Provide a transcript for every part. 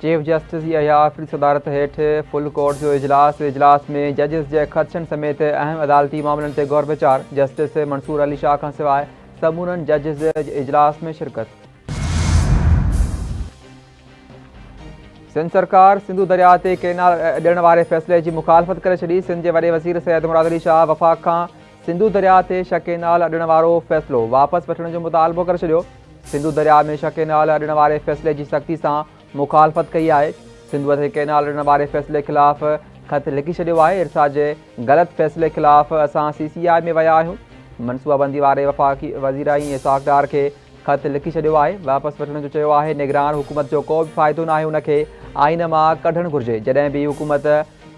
Chief justice यहया Afridi सदारत हेठ full court जो इजलास में जजिस के ख़दशनि समेत अहम अदालती मामलों से गौर विचार। जस्टिस मंसूर अली शाह का सवाइ समूरनि जजिस इजलास में शिरकत। सिंध सरकार सिंधु दरिया से केनाल ॾियण वारे फ़ैसिले की मुखालफ़त करे छॾी। सिंध के वॾे वज़ीर सैयद मुराद अली शाह वफ़ाक़ का सिंधु दरिया से शह केनाल ॾियण वारो फ़ैसिलो वापस वठण जो मुतालबो करे छॾियो। सिंधु दरिया में शह केनाल ॾियण वारे फ़ैसिले की सख्ती से मुखालफ़त कई है। सिंधु ते केनाल ॾियण वारे फ़ैसिले ख़िलाफ़ ख़त लिखी छॾियो आहे। इरसा के ग़लत फ़ैसिले ख़िलाफ़ असां CCI में विया आहियूं। मनसूबाबंदी वारे वफ़ाक़ी वज़ीर इसाक़ डार के ख़त लिखी छॾियो आहे। वापस वठण जो चयो आहे। निगरान हुकूमत जो को भी फ़ाइदो ना उनके आइन में कढण घुर्जे। जॾहिं भी हुकूमत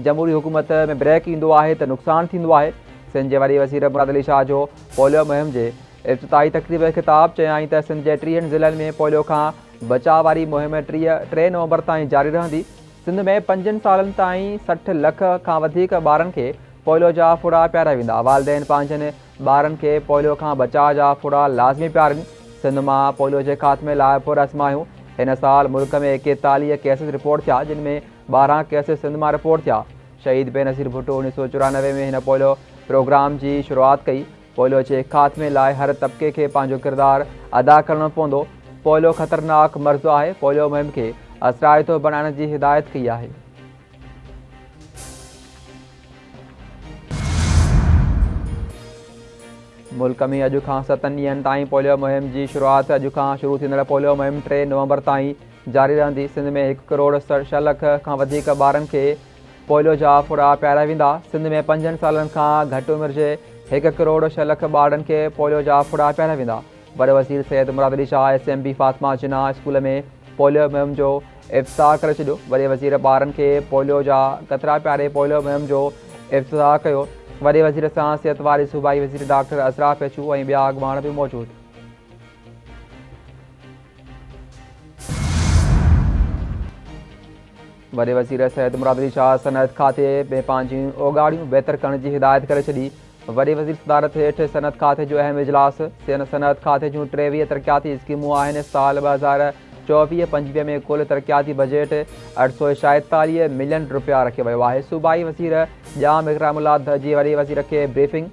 जमहूरी हुकूमत में ब्रेक ईंदो आहे तो नुक़सान थींदो आहे। सिंध के वॾे वज़ीर मुराद अली शाह जो पोलियो मुहिम के इफ़्तिताही तक़रीब ख़िताब चयाई त सिंध के 30 ज़िलनि में पोलियो का बचाव वारी मुहिम 3 नवंबर ताईं जारी रहंदी। सिंध में 5 सालन ताईं 60 लख खां वधीक ॿारनि खे पोलियो जा फुड़ा पियारा वेंदा। वालिदैन पंहिंजनि ॿारनि खे पोलियो खां बचाव जा फुड़ा लाज़मी पियारनि। सिंध में पोलियो के खात्मे लाइ पुरअज़मायूं। इन साल मुल्क में 41 केसेस रिपोर्ट थिया, जिनमें 12 केसेस सिंध में रिपोर्ट थिया। शहीद बेनज़ीर भुट्टो 1994 में इन पोलियो प्रोग्राम की शुरुआत कई। पोलियो के खात्मे लाइ हर तबके के पंहिंजो किरदार अदा करणो पवंदो। पोलियो ख़तरनाक मर्ज़ है। पोलियो मुहिम के असराइतो बनाने की हिदायत की है। मुल्क में अॼु खां 7 ॾींहनि ताईं पोलियो मुहिम की शुरुआत। अॼु खां शुरू थींदड़ पोलियो मुहिम 3 नवंबर ताईं जारी रहंदी। सिंध में 1 करोड़ 6 लख खां वधीक ॿारनि खे पोलियो जा फुड़ा पियारा वेंदा। सिंध में 5 सालन खां घटि उमिरि जे 1 करोड़ 6 लख ॿारनि खे पोलियो जा फुड़ा पियारा वेंदा। वॾे वज़ीर सैयद मुराद अली शाह SMB फातिमा जिन्ना स्कूल में पोलियो मुहिम जो इफ़्तिताह करे छॾियो। वॾे वज़ीर ॿारनि खे पोलियो जा कतरा पियारे पोलियो मुहिम जो इफ़्तिताह कयो। वॾे वज़ीर सां सिहत वारी सूबाई वज़ीर डॉक्टर असरा पेचू ऐं ॿिया अॻवान भी मौजूद। वॾे वज़ीर सैयद मुराद अली शाह सनअत खाते में पंहिंजी ओगाड़ियूं बहितर करण की हिदायत करे छॾी। वॾे वज़ीर सदारत हेठ सनअत खाते जो अहम इजलास। सनअत खाते जूं 23 तरक्याती स्कीमूं आहिनि। साल 2024-25 में कुल तरक्याती बजट 846 मिलियन रुपया रखियो वियो आहे। सूबाई वज़ीर जाम इकरामुल्लाह जी वॾे वज़ीर के ब्रीफिंग।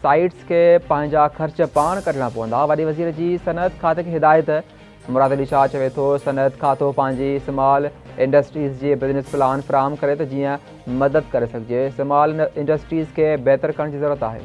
साइट्स के पंहिंजा ख़र्च पाण कढणा पवंदा। वॾे वज़ीर जी सनअत खाते की हिदायत। मुराद अली शाह चवे थो सनअत खातो पंहिंजी स्मॉल इंडस्ट्रीज़ जी बिज़नेस प्लान फ़राहम करे त जीअं मदद करे सघिजे। स्मॉल इंडस्ट्रीज़ के बेहतर करण की ज़रूरत है।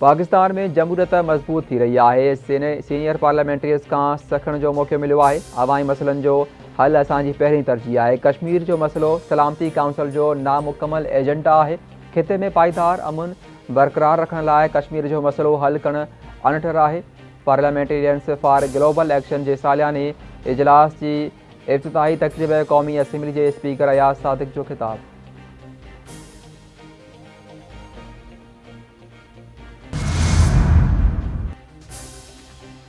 पाकिस्तान में जमहूरियत मज़बूत थी रही है। सीनियर पार्लियामेंट्रीज़ का सखण जो मौक़ो मिलो है। अवामी मसलन जो हल असांजी पहिरीं तरजीह है। कश्मीर जो मसलो सलामती काउंसिल जो नामुकम्मल एजेंडा है। खिते में पाईदार अमन बरकरार रखण लाइ कश्मीर जो मसलो हल करण अणठर है। पार्लियामेंटेरियंस फॉर ग्लोबल एक्शन के सालियाने इजलास की इफ्तिताही तक़रीब कौमी असम्बली के स्पीकर अयाज सादिक जो खिताब।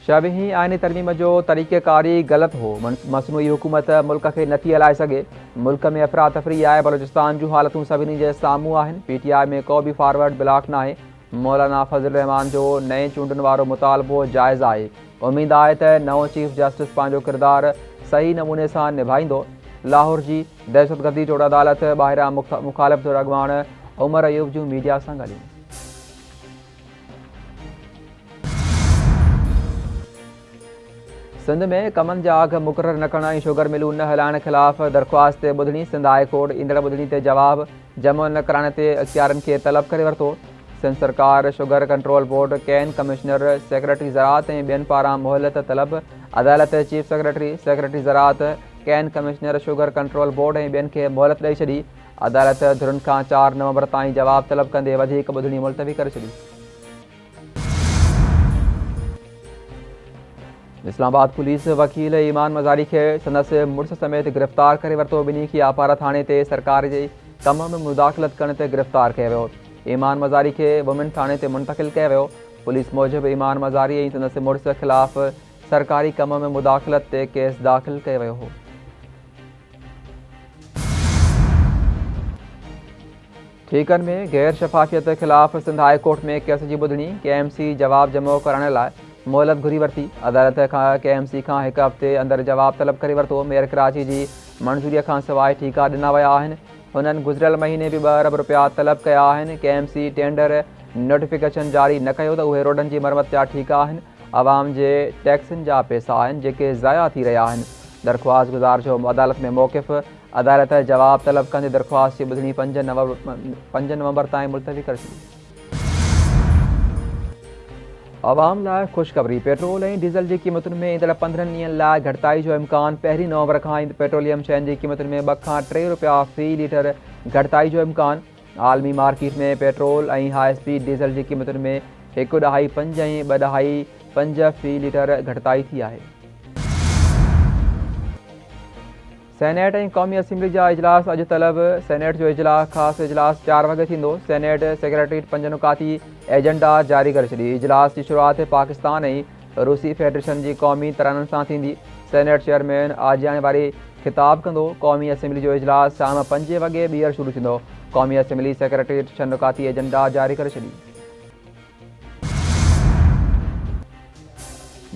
शबही आइनी तरमीम जो तरीक़ेकारी गलत हो। मसनूई हुकूमत मुल्क के नथी हलाए सके। मुल्क में अफरा तफरी है। बलोचिस्तान जूं हालतूं सभिनी जे साम्हूं आहिनि। PTI में को भी फॉरवर्ड ब्लॉक ना है। मौलाना फजल रहमान जो नए चूंडनि वारो मुतालबो जायज़ है। उम्मीद है त नओं चीफ जस्टिस पंहिंजो किरदार सही नमूने सां निभाईंदो। लाहौर जी दहशतगर्दी चोड़ अदालत ॿाहिरां मुखालिफ़ जो अॻवान उमर अयूब जूं मीडिया सां ॻाल्हियूं। सिंध में कमनि जा अघ मुक़रर न करण ऐं शुगर मिलूं न हलाइण ख़िलाफ़ दरख़्वास्त ते ॿुधणी। सिंध हाई कोर्ट ईंदड़ ॿुधणी ते जवाब जमा न कराइण ते इख़्तियारनि खे तलब करे वरितो। सिंध सरकार शुगर कंट्रोल बोर्ड कैन कमिश्नर सेक्रेटरी ज़राअत ऐं ॿियनि पारां मोहलत तलब। अदालत चीफ सेक्रेटरी ज़राअत कैन कमिश्नर शुगर कंट्रोल बोर्ड ऐं ॿियनि खे मोहलत ॾेई छॾी। अदालत धुरनि खां 4 नवंबर ताईं जवाब तलब कंदे वधीक ॿुधणी मुलतवी करे छॾी। इस्लामाबाद पुलिस वकील ईमान मज़ारी के संदसि मुड़ुस समेत गिरफ़्तार करे वरितो। ॿिन्ही खे आपारा थाने ते सरकार जे कम में मुदाख़लत करण ते गिरफ़्तार कयो वियो। ईमान मज़ारी के वुमेन थाने ते मुंतक़िल कयो वियो। पुलिस मूजिब ईमान मज़ारी ऐं संदसि मुड़ुस ख़िलाफ़ सरकारी कम में मुदाख़लत ते केस दाख़िल कयो वियो हो। ठीकनि में गैर शफ़ाफ़ियत ख़िलाफ़ सिंध हाई कोर्ट में केस जी ॿुधणी KMC जवाब जमो करण लाइ मोहलत घुरी वरिती। अदालत खां KMC खां हिकु हफ़्ते अंदरि जवाब तलब करे वरितो। मेयर कराची जी मंज़ूरीअ खां सवाइ ठीका ॾिना विया आहिनि। हुननि गुज़िरियल महीने बि 2 अरब रुपया तलब कया आहिनि। KMC टेंडर नोटिफिकेशन जारी न कयो त उहे रोडनि जी मरमत जा ठीका आहिनि। आवाम जे टैक्सनि जा पैसा आहिनि जेके ज़ाया थी रहिया आहिनि। दरख़्वास्त गुज़ार जो अदालत में मौक़िफ़। अदालत जवाब तलब कंदे दरख़्वास्त जी ॿुधणी 5 नवंबर ताईं मुलतवी करे छॾी। आवाम लाइ ख़ुशख़बरी। पेट्रोल ऐं डीज़ल जी क़ीमतुनि में ईंदड़ 15 ॾींहंनि लाइ घटिताई जो इम्कान। 1 नवंबर खां पेट्रोलियम शयुनि जी क़ीमतुनि में 2 खां 3 रुपया फ़ी लीटर घटिताई जो इम्कान। आलमी मार्केट में पेट्रोल ऐं हाई स्पीड डीज़ल जी क़ीमतुनि में 1.5 ऐं 2.5 फ़ी लीटर घटिताई थी आहे। सेनेट ऐं क़ौमी असेंबली जा इजलास अॼु तलब। सेनेट जो इजलास ख़ासि इजलास 4 वॻे थींदो। सेनेट सेक्रेटरीट 5 नुकाती एजेंडा जारी करे छॾी। इजलास जी शुरूआति पाकिस्तान ऐं रूसी फेडरेशन जी क़ौमी तराननि सां थींदी। सेनेट चेयरमैन आजियाने वारी ख़िताब कंदो। क़ौमी असेंबली जो इजलास शाम 5 वॻे ॿीहर शुरू थींदो। क़ौमी असेंबली सेक्रेटरीट 6 नुकाती एजेंडा जारी करे छॾी।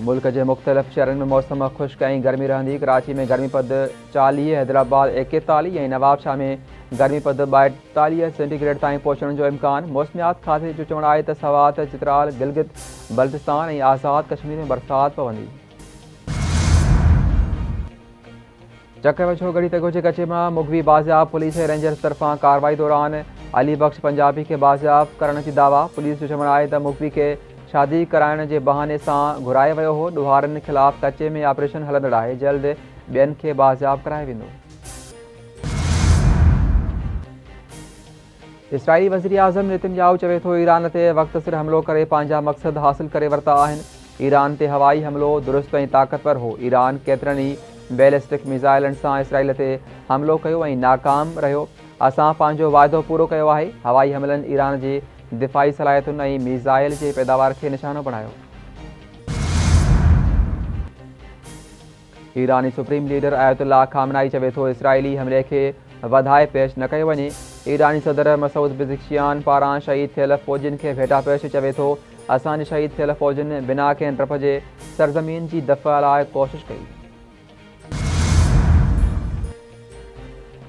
मुल्क के मुख़्तलिफ़ शहरनि में मौसम ख़ुश्क ऐं गर्मी रहंदी। कराची में गर्मीपद 40, हैदराबाद 41 ऐं नवाबशाह में गर्मीपद 42 सेंटीग्रेड ताईं पहुचण जो इम्कान। मौसमियात खाते जो चवणु आहे त सवात, चित्राल, गिलगित बल्तिस्तान ऐं आज़ाद कश्मीर में बरसाति पवंदी। चकर वछो गढ़ी तेगो जे कचे मां मुगवी बाज़ियाब। पुलिस ऐं रेंजर्स तरफ़ां कार्रवाई दौरान अली बख्श पंजाबी खे बाज़ियाब करण जी दावा। पुलिस जो चवणु आहे त मुगवी खे शादी कराइण जे बहाने सां घुराए वियो हो। ॾुहारनि ख़िलाफ़ कचे में ऑपरेशन हलंदड़ आहे। जल्द ॿियनि खे बाज़ियाब कराए वेंदो। इसराइली वज़ीर आज़म नेतन्याहू चवे थो ईरान ते वक़्तसिर हमिलो करे पंहिंजा मक़सद हासिल करे वरिता आहिनि। ईरान ते हवाई हमिलो दुरुस्त ऐं ताक़तवर हो। ईरान केतिरनि ई बैलिस्टिक मिज़ाइलनि सां इसराइल ते हमिलो कयो ऐं नाकाम रहियो। असां पंहिंजो वाइदो पूरो कयो आहे। हवाई हमलनि ईरान जी दिफ़ाई सलाहियतुनि ऐं मिज़ाइल जे पैदावार खे निशानो बणायो। ईरानी सुप्रीम लीडर आयतुल्लाह खामनाई चवे थो इसराइली हमले खे वधाए पेश न कयो वञे। ईरानी सदर मसूद पेज़ेश्कियान पारां शहीद थियल फ़ौजियुनि खे भेटा पेश चवे थो असांजे शहीद थियल फ़ौजियुनि बिना कंहिं डप जे सरज़मीन जी दफ़ा लाइ कोशिशि कई।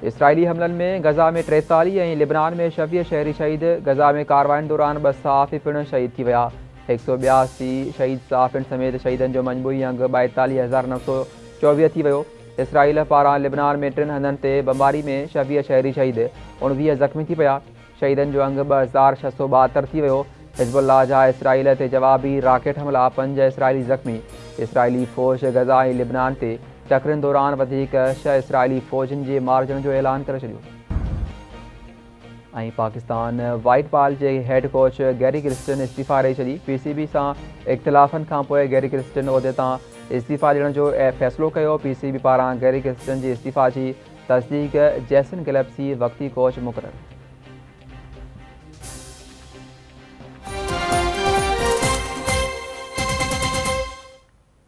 इसराइली हमलनि में गज़ा में 43 ऐं लिबनान में 26 शहरी शहीद। गज़ा में कार्रवाइनि दौरान 2 सहाफ़ी पिणु शहीद थी विया। 182 शहीद सहाफ़ियुनि समेत शहीदनि जो मजमूई अंग 42,924 थी वियो। इसराइल पारां लिबनान में 3 हंधनि ते बमबारी में 26 शहरी शहीद 19 ज़ख़्मी थी पिया। शहीदनि जो अंग 2,672 थी वियो। हिज़्बुल्लाह जा इसराइल ते जवाबी रॉकेट हमला 5 इसराइली ज़ख़्मी। इसराइली फ़ौज गज़ा ऐं लिबनान ते टकरनि दौरान वधीक 6 इसराइली फ़ौजियुनि जे मारिजण जो ऐलान करे छॾियो। ऐं पाकिस्तान वाइट बॉल जे हेड कोच गैरी क्रिस्टन इस्तीफ़ा ॾेई छॾी। PCB सां इख़्तिलाफ़नि खां पोइ गैरी क्रिस्टन उहिदे तां इस्तीफ़ा ॾियण जो फ़ैसिलो कयो। PCB पारां गैरी क्रिस्टन जी इस्तीफ़ा जी तस्दीक़ जैसन गिलेप्सी वक़्ती कोच मुक़ररु।